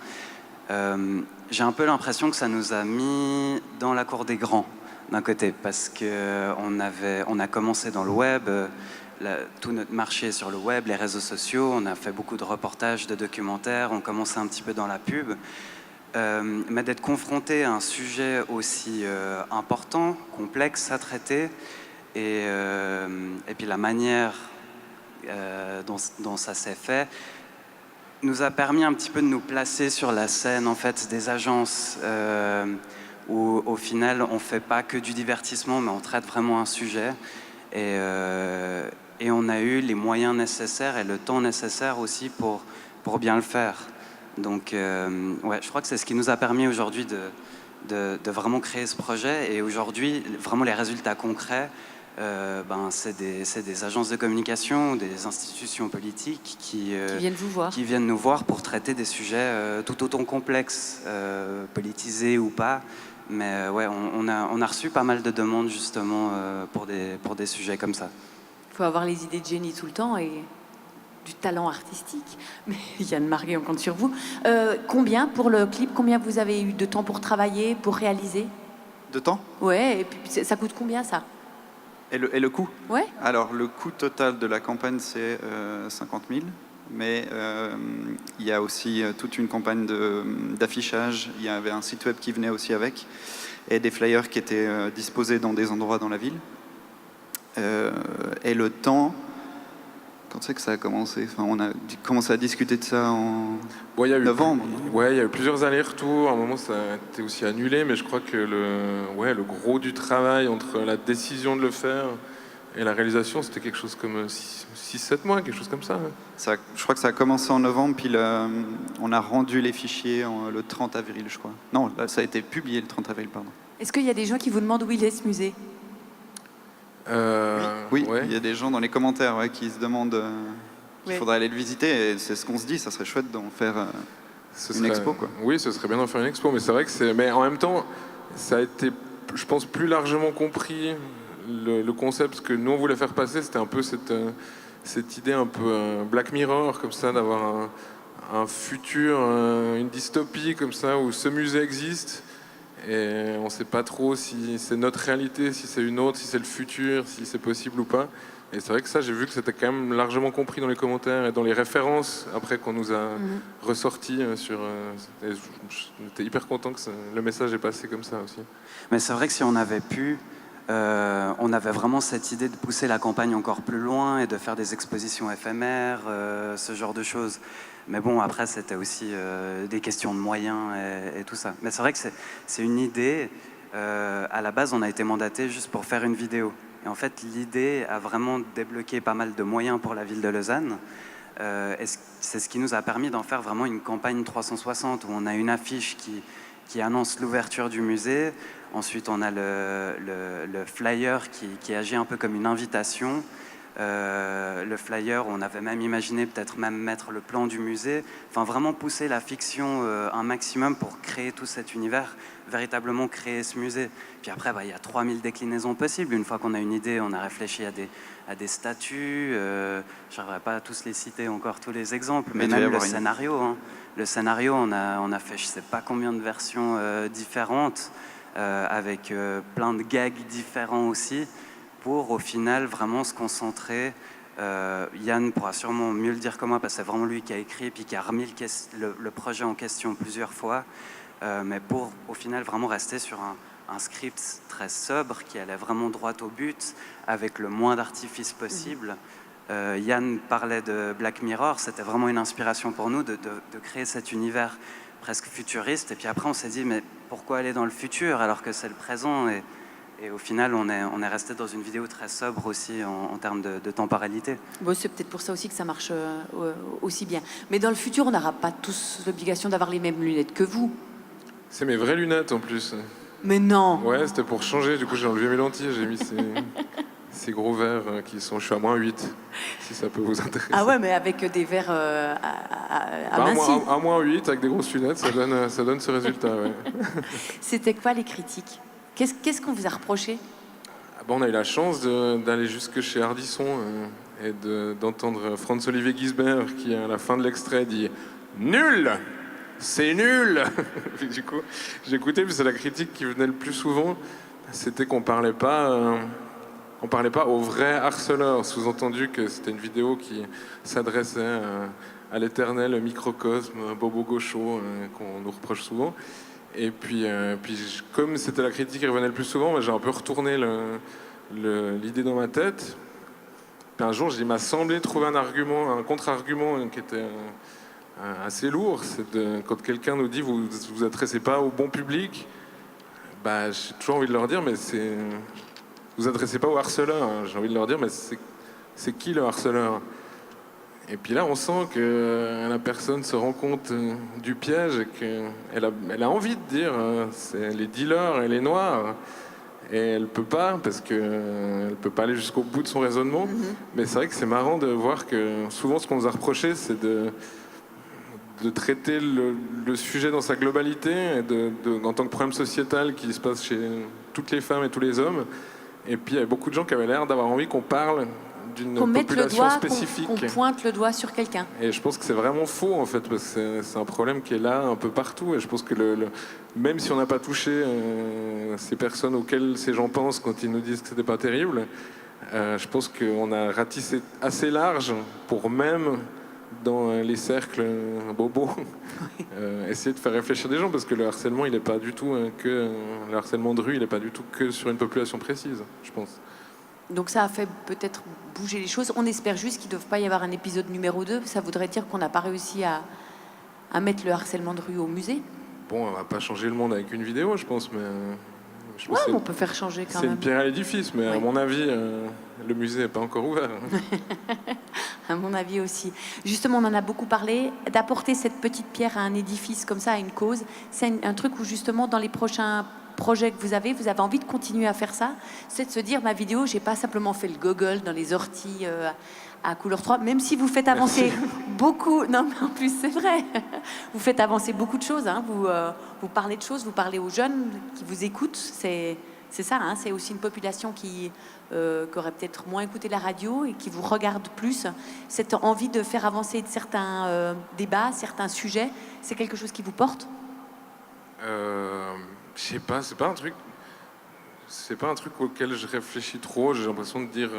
J'ai un peu l'impression que ça nous a mis dans la cour des grands, d'un côté, parce qu'on a commencé dans le web, tout notre marché est sur le web, les réseaux sociaux, on a fait beaucoup de reportages, de documentaires, on commençait un petit peu dans la pub. Mais d'être confronté à un sujet aussi important, complexe à traiter, et puis la manière dont ça s'est fait nous a permis un petit peu de nous placer sur la scène en fait des agences où au final on fait pas que du divertissement, mais on traite vraiment un sujet, et on a eu les moyens nécessaires et le temps nécessaire aussi pour bien le faire. Donc je crois que c'est ce qui nous a permis aujourd'hui de vraiment créer ce projet, et aujourd'hui vraiment les résultats concrets. C'est des agences de communication, des institutions politiques qui viennent nous voir pour traiter des sujets tout autant complexes, politisés ou pas. Mais on a reçu pas mal de demandes justement pour des sujets comme ça. Il faut avoir les idées de génie tout le temps et du talent artistique. Mais Yann Marguet, on compte sur vous. Combien pour le clip? Combien vous avez eu de temps pour travailler, pour réaliser? De temps? Ouais, et puis ça coûte combien ça? Et le coût? Ouais. Alors, le coût total de la campagne, c'est 50 000. Mais il y a aussi toute une campagne d'affichage. Il y avait un site web qui venait aussi avec. Et des flyers qui étaient disposés dans des endroits dans la ville. Et le temps... Quand c'est que ça a commencé? On a commencé à discuter de ça en novembre. Il y a eu plusieurs allers-retours. À un moment, ça a été aussi annulé, mais je crois que le gros du travail entre la décision de le faire et la réalisation, c'était quelque chose comme 6-7 mois, quelque chose comme ça. Je crois que ça a commencé en novembre, puis on a rendu les fichiers le 30 avril, je crois. Non, là, ça a été publié le 30 avril, pardon. Est-ce qu'il y a des gens qui vous demandent où il est ce musée? Oui, il y a des gens dans les commentaires qui se demandent qu'il faudrait aller le visiter, et c'est ce qu'on se dit, ça serait chouette d'en faire une expo, quoi. Oui, ce serait bien d'en faire une expo, mais c'est vrai que mais en même temps, ça a été, je pense, plus largement compris. Le concept que nous on voulait faire passer, c'était un peu cette idée un peu Black Mirror, comme ça, d'avoir un futur, une dystopie comme ça, où ce musée existe. Et on ne sait pas trop si c'est notre réalité, si c'est une autre, si c'est le futur, si c'est possible ou pas. Et c'est vrai que ça, j'ai vu que c'était quand même largement compris dans les commentaires et dans les références après qu'on nous a ressorti sur. J'étais hyper content que le message est passé comme ça aussi. Mais c'est vrai que si on avait pu, on avait vraiment cette idée de pousser la campagne encore plus loin et de faire des expositions éphémères, ce genre de choses. Mais bon, après, c'était aussi des questions de moyens et tout ça. Mais c'est vrai que c'est une idée. À la base, on a été mandaté juste pour faire une vidéo. Et en fait, l'idée a vraiment débloqué pas mal de moyens pour la ville de Lausanne. Et c'est ce qui nous a permis d'en faire vraiment une campagne 360 où on a une affiche qui annonce l'ouverture du musée. Ensuite, on a le flyer qui agit un peu comme une invitation. Le flyer, on avait même imaginé peut-être même mettre le plan du musée. Enfin, vraiment pousser la fiction un maximum pour créer tout cet univers, véritablement créer ce musée. Puis après, il y a 3000 déclinaisons possibles. Une fois qu'on a une idée, on a réfléchi à des statuts. Je n'arriverai pas à tous les citer encore, tous les exemples, mais même le scénario. Hein. Le scénario, on a fait je ne sais pas combien de versions différentes, avec plein de gags différents aussi, pour au final vraiment se concentrer. Yann pourra sûrement mieux le dire que moi, parce que c'est vraiment lui qui a écrit et puis qui a remis le projet en question plusieurs fois. Mais pour au final vraiment rester sur un script très sobre qui allait vraiment droit au but, avec le moins d'artifice possible. Yann parlait de Black Mirror, c'était vraiment une inspiration pour nous de créer cet univers presque futuriste. Et puis après on s'est dit, mais pourquoi aller dans le futur alors que c'est le présent? Et au final, on est resté dans une vidéo très sobre aussi en termes de temporalité. Bon, c'est peut-être pour ça aussi que ça marche aussi bien. Mais dans le futur, on n'aura pas tous l'obligation d'avoir les mêmes lunettes que vous. C'est mes vraies lunettes en plus. Mais non. Ouais, c'était pour changer. Du coup, j'ai enlevé mes lentilles. J'ai mis ces gros verres qui sont... Je suis à -8, si ça peut vous intéresser. Ah ouais, mais avec des verres amincis. À -8, avec des grosses lunettes, ça donne ce résultat. Ouais. C'était quoi les critiques? Qu'est-ce qu'on vous a reproché? On a eu la chance d'aller jusque chez Ardisson et d'entendre Franz-Olivier Gisbert qui, à la fin de l'extrait, dit « Nul ! C'est nul !» Du coup, j'ai écouté, puis c'est la critique qui venait le plus souvent, c'était qu'on parlait pas aux vrais harceleurs, sous-entendu que c'était une vidéo qui s'adressait à l'éternel microcosme Bobo Gaucho qu'on nous reproche souvent. Et puis comme c'était la critique qui revenait le plus souvent, j'ai un peu retourné l'idée dans ma tête. Puis un jour, il m'a semblé trouver un contre-argument qui était assez lourd. C'est quand quelqu'un nous dit vous vous adressez pas au bon public, j'ai toujours envie de leur dire mais vous adressez pas au harceleur. Hein. J'ai envie de leur dire mais c'est qui le harceleur? Et puis là, on sent que la personne se rend compte du piège et qu'elle a envie de dire c'est les dealers et les noirs. Et elle peut pas, parce qu'elle peut pas aller jusqu'au bout de son raisonnement. Mais c'est vrai que c'est marrant de voir que souvent, ce qu'on nous a reproché, c'est de traiter le sujet dans sa globalité, et en tant que problème sociétal qui se passe chez toutes les femmes et tous les hommes. Et puis, il y a beaucoup de gens qui avaient l'air d'avoir envie qu'on parle d'une population spécifique. Qu'on pointe le doigt sur quelqu'un. Et je pense que c'est vraiment faux, en fait, parce que c'est un problème qui est là un peu partout. Et je pense que même si on n'a pas touché ces personnes auxquelles ces gens pensent quand ils nous disent que c'était pas terrible, je pense qu'on a ratissé assez large pour même, dans les cercles bobos, essayer de faire réfléchir des gens, parce que le harcèlement, il n'est pas du tout le harcèlement de rue, il n'est pas du tout que sur une population précise, je pense. Donc ça a fait peut-être bouger les choses. On espère juste qu'il ne doit pas y avoir un épisode numéro 2. Ça voudrait dire qu'on n'a pas réussi à mettre le harcèlement de rue au musée. Bon, on va pas changer le monde avec une vidéo, je pense, mais... on peut faire changer quand même. C'est une pierre à l'édifice, mais à mon avis, le musée n'est pas encore ouvert. À mon avis aussi. Justement, on en a beaucoup parlé. D'apporter cette petite pierre à un édifice comme ça, à une cause, c'est un truc où justement, dans les prochains projet que vous avez envie de continuer à faire ça, c'est de se dire ma vidéo, j'ai pas simplement fait le gogol dans les orties à couleur 3, même si vous faites avancer beaucoup, non mais en plus c'est vrai, vous faites avancer beaucoup de choses, hein. Vous parlez de choses, vous parlez aux jeunes qui vous écoutent, c'est ça, hein. C'est aussi une population qui aurait peut-être moins écouté la radio et qui vous regarde plus. Cette envie de faire avancer certains débats, certains sujets, c'est quelque chose qui vous porte? Je sais pas, c'est pas un truc auquel je réfléchis trop. J'ai l'impression de dire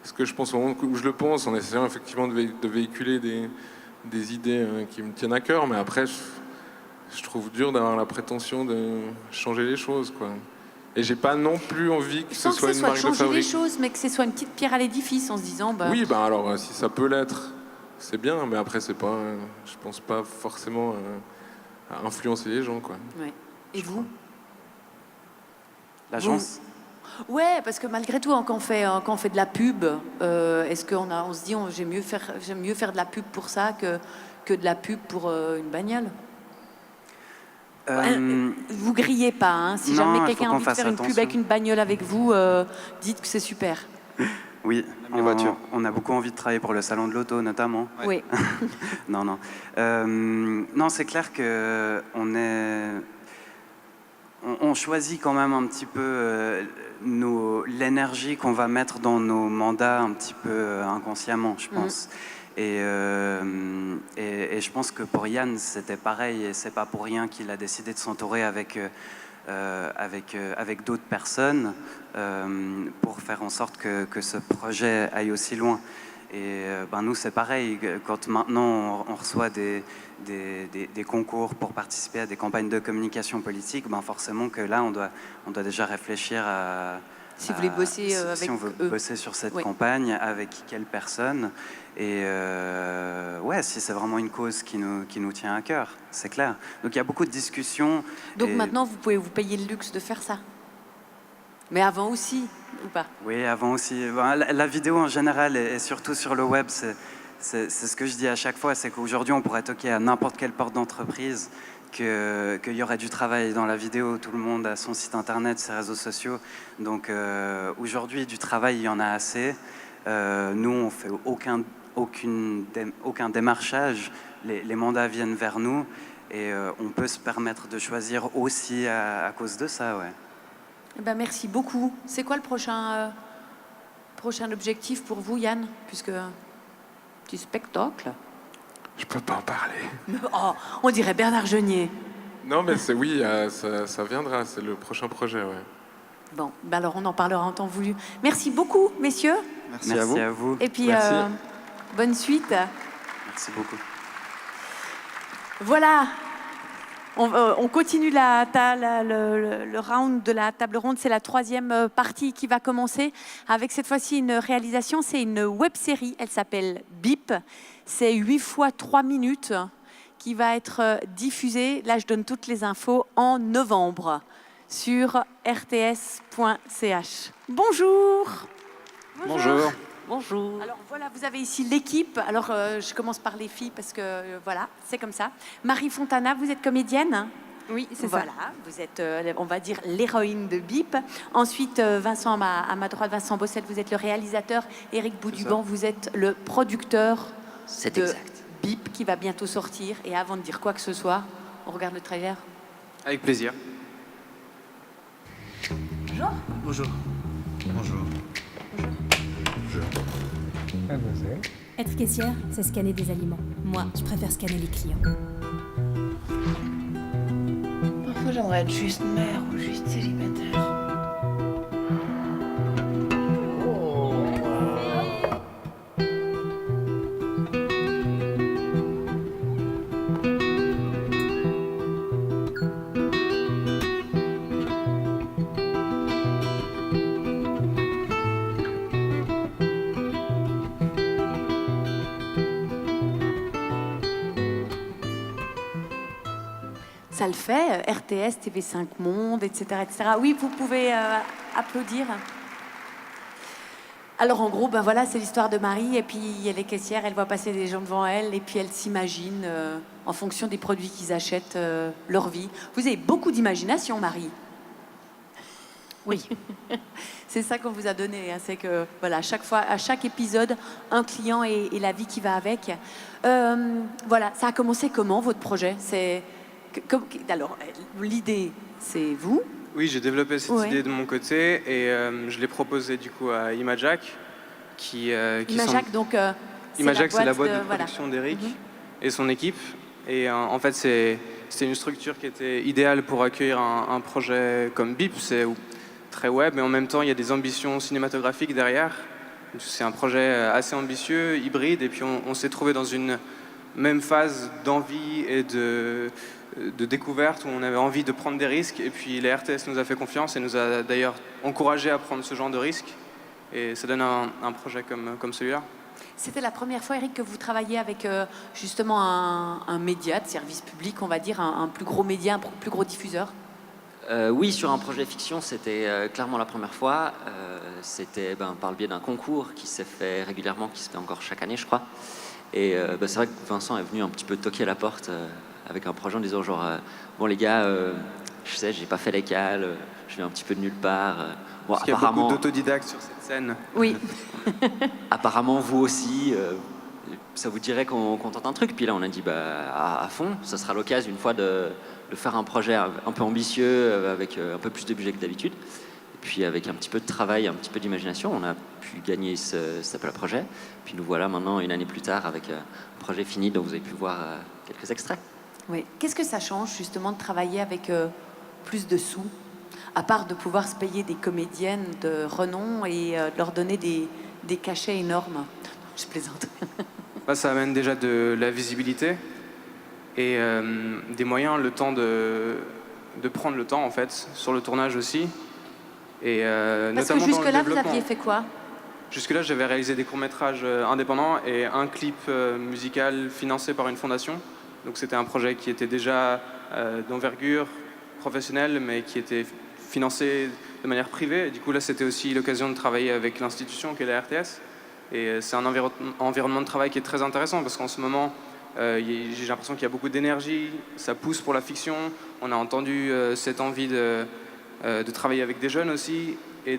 ce que je pense au moment où je le pense, en essayant effectivement de véhiculer des idées qui me tiennent à cœur, mais après je trouve dur d'avoir la prétention de changer les choses, quoi. Et j'ai pas non plus envie que ce soit une marque de changer les fabrique. choses, mais que ce soit une petite pierre à l'édifice en se disant... Bah, Oui, bah alors si ça peut l'être, c'est bien, mais après c'est pas, je pense pas forcément à influencer les gens, quoi. ouais. Et vous? L'agence. Ouais, parce que malgré tout, quand on fait de la pub, est-ce on se dit j'aime mieux faire de la pub pour ça que de la pub pour une bagnole? Vous grillez pas, hein. Si Non, jamais il quelqu'un a faut envie qu'on de faire fasse une pub attention. avec une bagnole avec vous, dites que c'est super. Oui, on a beaucoup envie de travailler pour le salon de l'auto notamment. Oui. Non. Non, c'est clair que on choisit quand même un petit peu l'énergie qu'on va mettre dans nos mandats un petit peu inconsciemment, je pense. Et je pense que pour Yann, c'était pareil, et c'est pas pour rien qu'il a décidé de s'entourer avec d'autres personnes pour faire en sorte que ce projet aille aussi loin. Et nous, c'est pareil. Quand maintenant on reçoit des concours pour participer à des campagnes de communication politique, forcément que là, on doit déjà réfléchir à... Si vous voulez bosser avec si on veut eux. bosser sur cette campagne, avec quelle personne, et si c'est vraiment une cause qui nous tient à cœur, c'est clair. Donc il y a beaucoup de discussions. Donc maintenant, vous pouvez vous payer le luxe de faire ça. Mais avant aussi, ou pas? Oui, avant aussi. La vidéo en général, et surtout sur le web, c'est ce que je dis à chaque fois, c'est qu'aujourd'hui, on pourrait toquer à n'importe quelle porte d'entreprise, qu'il y aurait du travail dans la vidéo, tout le monde a son site internet, ses réseaux sociaux. Donc aujourd'hui, du travail, il y en a assez. Nous, on fait aucun démarchage. Les mandats viennent vers nous et on peut se permettre de choisir aussi à cause de ça, ouais. Eh ben, merci beaucoup. C'est quoi le prochain objectif pour vous, Yann? Puisque petit spectacle. Je peux pas en parler. Oh, on dirait Bernard Genier. Non, mais ça viendra, c'est le prochain projet, ouais. Bon, alors on en parlera en temps voulu. Merci beaucoup, messieurs. Merci à vous. Et puis, Merci. bonne suite. Merci beaucoup. Voilà. On continue le round de la table ronde. C'est la troisième partie qui va commencer avec cette fois-ci une réalisation. C'est une web-série. Elle s'appelle Bip. C'est 8 fois 3 minutes qui va être diffusée. Là, je donne toutes les infos en novembre sur rts.ch. Bonjour. Bonjour. Bonjour. Alors voilà, vous avez ici l'équipe. Alors je commence par les filles parce que voilà, c'est comme ça. Marie Fontana, vous êtes comédienne? Oui, c'est voilà, ça. vous êtes, on va dire, l'héroïne de Bip. Ensuite, Vincent, à ma droite, Vincent Bossel, vous êtes le réalisateur. Éric Bouduban, vous êtes le producteur de Bip qui va bientôt sortir. Et avant de dire quoi que ce soit, on regarde le trailer. Avec plaisir. Bonjour. Bonjour. Bonjour. Mademoiselle. Être caissière, c'est scanner des aliments. Moi, je préfère scanner les clients. Parfois, j'aimerais être juste mère ou juste célibataire. Ça le fait, RTS, TV5 Monde, etc., etc. Oui, vous pouvez applaudir. Alors en gros, ben voilà, c'est l'histoire de Marie, et puis elle est caissière, elle voit passer des gens devant elle, et puis elle s'imagine, en fonction des produits qu'ils achètent, leur vie. Vous avez beaucoup d'imagination, Marie. Oui. C'est ça qu'on vous a donné, hein, c'est que voilà, à chaque épisode, un client et la vie qui va avec. Voilà, ça a commencé comment, votre projet? Alors, l'idée, c'est vous? Oui, j'ai développé cette idée de mon côté et je l'ai proposée du coup à Imajack. Imajack, donc, c'est la boîte de production d'Eric et son équipe. Et en fait, c'est c'était une structure qui était idéale pour accueillir un projet comme BIP. C'est très web, mais en même temps, il y a des ambitions cinématographiques derrière. C'est un projet assez ambitieux, hybride, et puis on s'est trouvé dans une même phase d'envie et de découverte où on avait envie de prendre des risques. Et puis la RTS nous a fait confiance et nous a d'ailleurs encouragé à prendre ce genre de risques. Et ça donne un projet comme celui-là. C'était la première fois, Eric, que vous travailliez avec justement un média de service public, on va dire, un plus gros média, un plus gros diffuseur? Oui, sur un projet fiction, c'était clairement la première fois. C'était par le biais d'un concours qui s'est fait régulièrement, qui se fait encore chaque année, je crois. Et c'est vrai que Vincent est venu un petit peu toquer à la porte avec un projet en disant genre bon les gars, je sais, j'ai pas fait l'école, je viens un petit peu de nulle part. Bon, Parce qu'il y a beaucoup d'autodidactes sur cette scène. Oui. Apparemment, vous aussi, ça vous dirait qu'on tente un truc. Puis là, on a dit à fond, ça sera l'occasion une fois de faire un projet un peu ambitieux, avec un peu plus de budget que d'habitude. Et puis avec un petit peu de travail, un petit peu d'imagination, on a pu gagner cet appel à projet. Puis nous voilà maintenant, une année plus tard, avec un projet fini dont vous avez pu voir quelques extraits. Oui. Qu'est-ce que ça change justement de travailler avec plus de sous, à part de pouvoir se payer des comédiennes de renom et de leur donner des cachets énormes? Je plaisante. Ça amène déjà de la visibilité et des moyens, le temps de prendre le temps en fait, sur le tournage aussi. Et, parce que jusque-là, vous aviez fait quoi? Jusque-là, j'avais réalisé des courts-métrages indépendants et un clip musical financé par une fondation. Donc c'était un projet qui était déjà d'envergure professionnelle, mais qui était financé de manière privée. Et du coup, là, c'était aussi l'occasion de travailler avec l'institution qui est la RTS. Et c'est un environnement de travail qui est très intéressant parce qu'en ce moment, j'ai l'impression qu'il y a beaucoup d'énergie, ça pousse pour la fiction. On a entendu cette envie de travailler avec des jeunes aussi et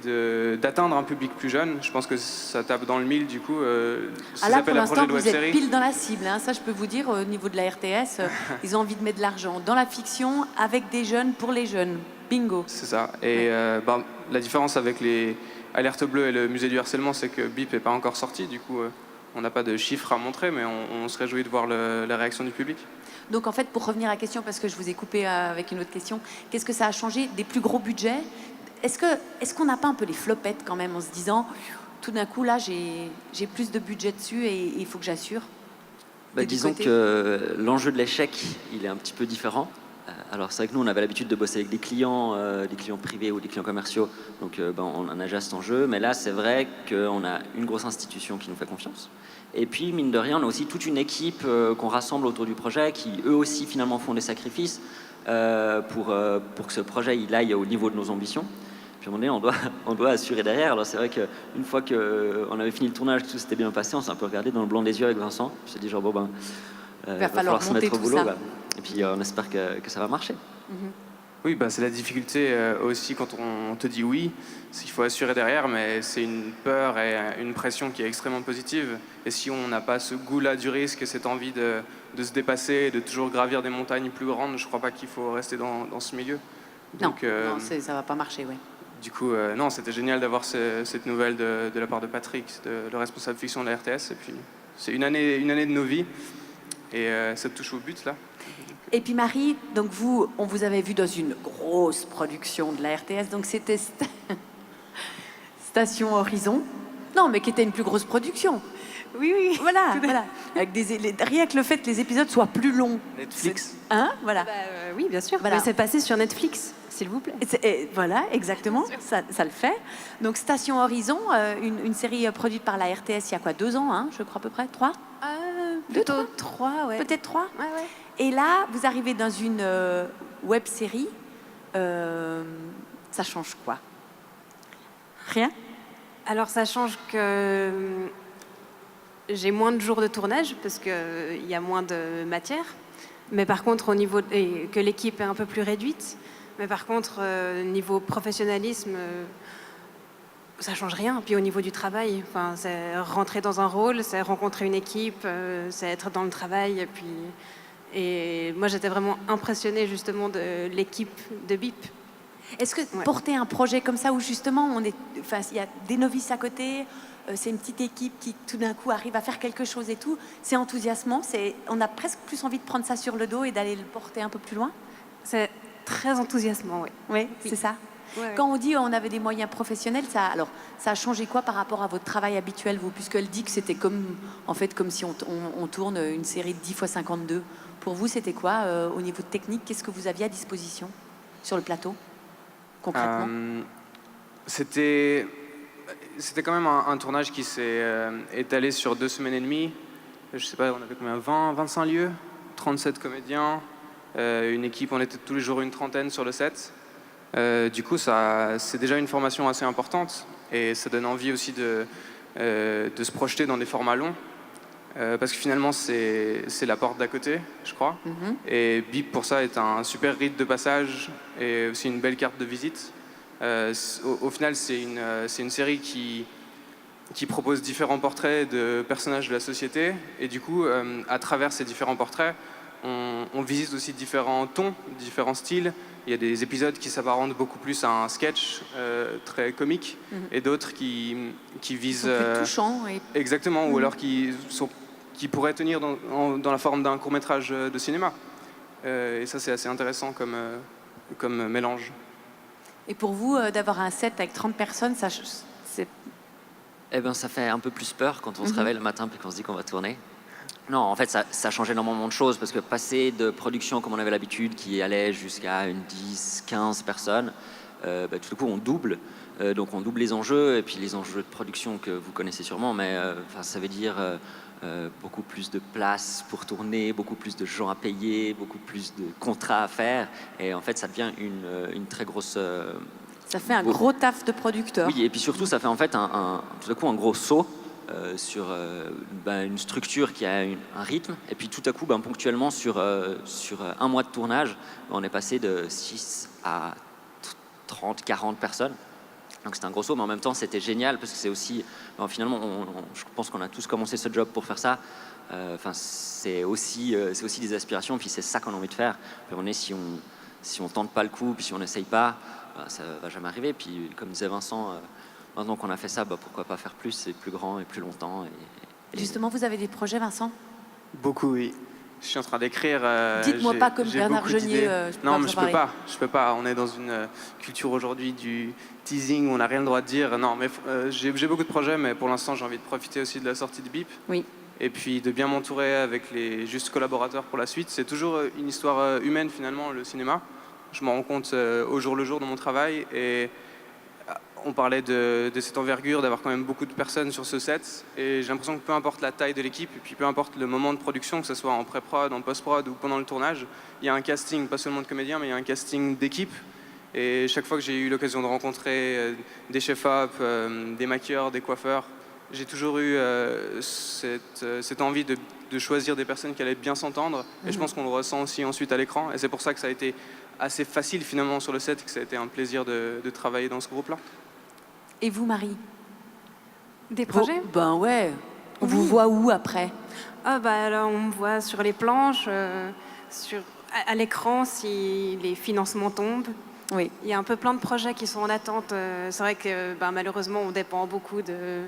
d'atteindre un public plus jeune. Je pense que ça tape dans le mille, du coup. Là, pour l'instant, vous êtes pile dans la cible. Hein. Ça, je peux vous dire, au niveau de la RTS, ils ont envie de mettre de l'argent dans la fiction, avec des jeunes, pour les jeunes. Bingo. C'est ça. Et la différence avec les Alertes Bleues et le musée du harcèlement, c'est que BIP n'est pas encore sorti. Du coup, on n'a pas de chiffres à montrer, mais on se réjouit de voir la réaction du public. Donc, en fait, pour revenir à la question, parce que je vous ai coupé avec une autre question, qu'est-ce que ça a changé? Des plus gros budgets? Est-ce qu'on n'a pas un peu les flopettes quand même, en se disant, tout d'un coup, là, j'ai plus de budget dessus et il faut que j'assure? Disons que l'enjeu de l'échec, il est un petit peu différent. Alors c'est vrai que nous, on avait l'habitude de bosser avec des clients privés ou des clients commerciaux, donc on a déjà cet enjeu. Mais là, c'est vrai qu'on a une grosse institution qui nous fait confiance. Et puis, mine de rien, on a aussi toute une équipe qu'on rassemble autour du projet, qui eux aussi finalement font des sacrifices pour que ce projet il aille au niveau de nos ambitions. Puis à un moment donné, on doit assurer derrière. Alors c'est vrai qu'une fois qu'on avait fini le tournage, que tout s'était bien passé, on s'est un peu regardé dans le blanc des yeux avec Vincent. On s'est dit genre il va falloir se mettre au boulot. Et puis on espère que ça va marcher. Oui, c'est la difficulté aussi quand on te dit oui, c'est qu'il faut assurer derrière, mais c'est une peur et une pression qui est extrêmement positive. Et si on n'a pas ce goût-là du risque et cette envie de se dépasser, de toujours gravir des montagnes plus grandes, je ne crois pas qu'il faut rester dans ce milieu. Donc, non, ça ne va pas marcher, oui. Du coup, non, c'était génial d'avoir cette nouvelle de la part de Patrick, le responsable fiction de la RTS. Et puis, c'est une année de nos vies. Et ça touche au but, là. Et puis Marie, donc on vous avait vu dans une grosse production de la RTS, donc c'était Station Horizon. Non, mais qui était une plus grosse production. Oui. Voilà. Avec rien que le fait que les épisodes soient plus longs. Netflix. Voilà. Oui, bien sûr. Voilà. C'est passé sur Netflix, s'il vous plaît. Voilà, exactement. Ça le fait. Donc Station Horizon, une série produite par la RTS il y a quoi, 2 ans, hein, je crois à peu près, 3 Plutôt 3, ouais. Peut-être 3 Ouais. Et là, vous arrivez dans une web-série. Ça change quoi? Rien? Alors, ça change que j'ai moins de jours de tournage parce qu'il y a moins de matière. Mais par contre, et que l'équipe est un peu plus réduite. Mais par contre, niveau professionnalisme, ça change rien. Puis au niveau du travail, c'est rentrer dans un rôle, c'est rencontrer une équipe, c'est être dans le travail. Et moi, j'étais vraiment impressionnée justement de l'équipe de BIP. Est-ce que porter un projet comme ça où justement il y a des novices à côté, c'est une petite équipe qui tout d'un coup arrive à faire quelque chose et tout, c'est enthousiasmant, on a presque plus envie de prendre ça sur le dos et d'aller le porter un peu plus loin? C'est très enthousiasmant, oui. Oui, c'est ça. Ouais. Quand on dit on avait des moyens professionnels, ça a changé quoi par rapport à votre travail habituel, vous? Puisqu'elle dit que c'était comme si on tourne une série de 10 x 52. Pour vous, c'était quoi au niveau technique? Qu'est-ce que vous aviez à disposition sur le plateau, concrètement? C'était quand même un tournage qui s'est étalé sur 2 semaines et demie. Je sais pas, on avait combien? 25 lieux, 37 comédiens, une équipe, on était tous les jours une trentaine sur le set. Du coup, c'est déjà une formation assez importante et ça donne envie aussi de se projeter dans des formats longs parce que finalement, c'est la porte d'à côté, je crois. Et BIP, pour ça, est un super rite de passage et aussi une belle carte de visite. Au final, c'est une série qui propose différents portraits de personnages de la société et du coup, à travers ces différents portraits, on visite aussi différents tons, différents styles. Il y a des épisodes qui s'apparentent beaucoup plus à un sketch très comique et d'autres qui visent... plus touchants. Exactement, ou alors qui pourraient tenir dans la forme d'un court-métrage de cinéma. Et ça, c'est assez intéressant comme mélange. Et pour vous, d'avoir un set avec 30 personnes, c'est... Eh ben, ça fait un peu plus peur quand on se réveille le matin et qu'on se dit qu'on va tourner. Non, en fait, ça change énormément de choses parce que passer de production comme on avait l'habitude, qui allait jusqu'à une 10, 15 personnes, tout d'un coup, on double. Donc, on double les enjeux et puis les enjeux de production que vous connaissez sûrement, mais ça veut dire beaucoup plus de place pour tourner, beaucoup plus de gens à payer, beaucoup plus de contrats à faire. Et en fait, ça devient une très grosse... ça fait un gros taf de producteur. Oui, et puis surtout, ça fait en fait tout d'un coup un gros saut sur une structure qui a un rythme, et puis tout à coup, ponctuellement, sur un mois de tournage, on est passé de 6 à 30, 40 personnes. Donc c'était un gros saut, mais en même temps, c'était génial, parce que c'est aussi, finalement, je pense qu'on a tous commencé ce job pour faire ça. C'est aussi des aspirations, puis c'est ça qu'on a envie de faire. Puis si on tente pas le coup, puis si on n'essaye pas, ça va jamais arriver. Puis comme disait Vincent, maintenant qu'on a fait ça, pourquoi pas faire plus et plus grand et plus longtemps. Justement, vous avez des projets, Vincent? Beaucoup, oui. Je suis en train d'écrire. Dites-moi pas comme Bernard Genier. Non, mais je peux pas. On est dans une culture aujourd'hui du teasing où on n'a rien le droit de dire. Non, mais j'ai beaucoup de projets, mais pour l'instant, j'ai envie de profiter aussi de la sortie de BIP. Oui. Et puis de bien m'entourer avec les justes collaborateurs pour la suite. C'est toujours une histoire humaine, finalement, le cinéma. Je m'en rends compte au jour le jour dans mon travail. Et on parlait de cette envergure, d'avoir quand même beaucoup de personnes sur ce set. Et j'ai l'impression que peu importe la taille de l'équipe, et puis peu importe le moment de production, que ce soit en pré-prod, en post-prod ou pendant le tournage, il y a un casting, pas seulement de comédiens, mais il y a un casting d'équipe. Et chaque fois que j'ai eu l'occasion de rencontrer des chefs-op, des maquilleurs, des coiffeurs, j'ai toujours eu cette envie de choisir des personnes qui allaient bien s'entendre. Et je pense qu'on le ressent aussi ensuite à l'écran. Et c'est pour ça que ça a été assez facile finalement sur le set, et que ça a été un plaisir de travailler dans ce groupe-là. Et vous, Marie? Des projets? Ben ouais. On vous voit où après? Alors, on me voit sur les planches, à l'écran si les financements tombent. Oui. Il y a un peu plein de projets qui sont en attente. C'est vrai que malheureusement, on dépend beaucoup de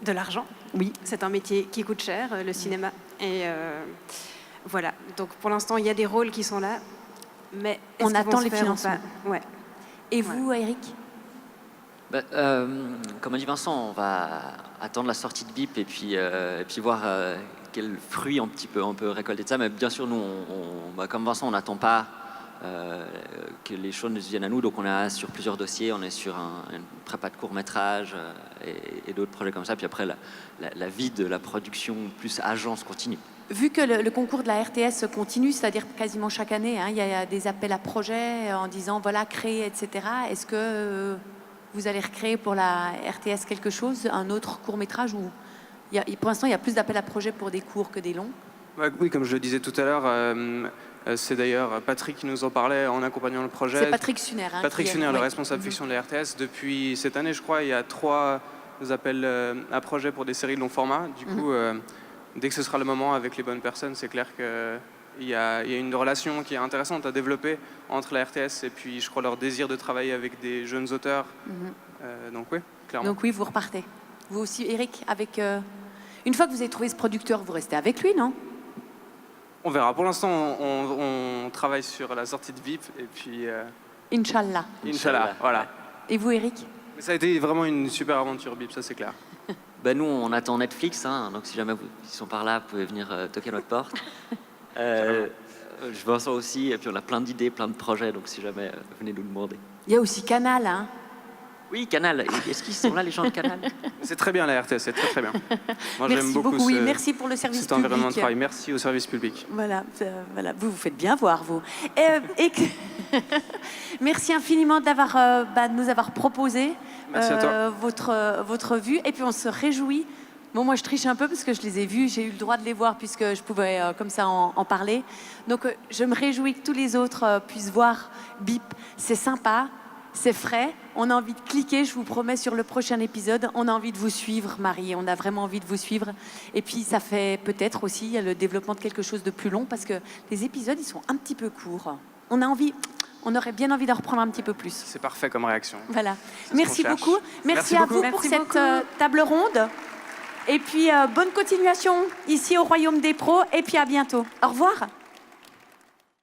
l'argent. Oui. C'est un métier qui coûte cher, le cinéma. Et voilà. Donc pour l'instant, il y a des rôles qui sont là. Mais on attend les financements. Ouais. Et vous, Eric? Comme a dit Vincent, on va attendre la sortie de BIP et puis voir quels fruits on peut récolter de ça. Mais bien sûr, nous, comme Vincent, on n'attend pas que les choses nous viennent à nous. Donc on est sur plusieurs dossiers, on est sur une prépa de court-métrage et d'autres projets comme ça. Puis après, la vie de la production plus agence continue. Vu que le concours de la RTS continue, c'est-à-dire quasiment chaque année, il y a des appels à projets en disant voilà, créer, etc. Est-ce que vous allez recréer pour la RTS quelque chose, un autre court-métrage ou pour l'instant, il y a plus d'appels à projets pour des courts que des longs? Oui, comme je le disais tout à l'heure, c'est d'ailleurs Patrick qui nous en parlait en accompagnant le projet. C'est Patrick Suner. Patrick Suner, le responsable fiction de la RTS. Depuis cette année, je crois, il y a 3 appels à projets pour des séries de long format. Du coup, dès que ce sera le moment avec les bonnes personnes, c'est clair il y a une relation qui est intéressante à développer entre la RTS et puis, je crois, leur désir de travailler avec des jeunes auteurs. Donc oui, clairement. Donc oui, vous repartez. Vous aussi, Eric, avec... Une fois que vous avez trouvé ce producteur, vous restez avec lui, non? On verra. Pour l'instant, on travaille sur la sortie de VIP et puis... Inch'Allah. Inch'Allah, voilà. Et vous, Eric? Mais ça a été vraiment une super aventure BIP, ça c'est clair. Ben nous, on attend Netflix, hein, donc si jamais ils sont par là, vous pouvez venir toquer à notre porte. Je vois ça aussi, et puis on a plein d'idées, plein de projets, donc si jamais, venez nous demander. Il y a aussi Canal, hein? Oui, Canal. Est-ce qu'ils sont là, les gens de Canal? C'est très bien la RTS, c'est très très bien. Moi, Merci j'aime beaucoup beaucoup, oui, merci pour le service cet public. environnement de travail. Merci au service public. Voilà, voilà. Vous vous faites bien voir, vous. Merci infiniment de nous avoir proposé votre vue. Et puis on se réjouit. Bon, moi je triche un peu parce que je les ai vus, j'ai eu le droit de les voir puisque je pouvais comme ça en parler. Donc je me réjouis que tous les autres puissent voir BIP. C'est sympa. C'est frais, on a envie de cliquer, je vous promets, sur le prochain épisode. On a envie de vous suivre, Marie, on a vraiment envie de vous suivre. Et puis, ça fait peut-être aussi le développement de quelque chose de plus long, parce que les épisodes, ils sont un petit peu courts. On aurait bien envie d'en reprendre un petit peu plus. C'est parfait comme réaction. Voilà. Merci beaucoup. Merci à vous pour cette table ronde. Et puis, bonne continuation ici au Royaume des Pros. Et puis, à bientôt. Au revoir.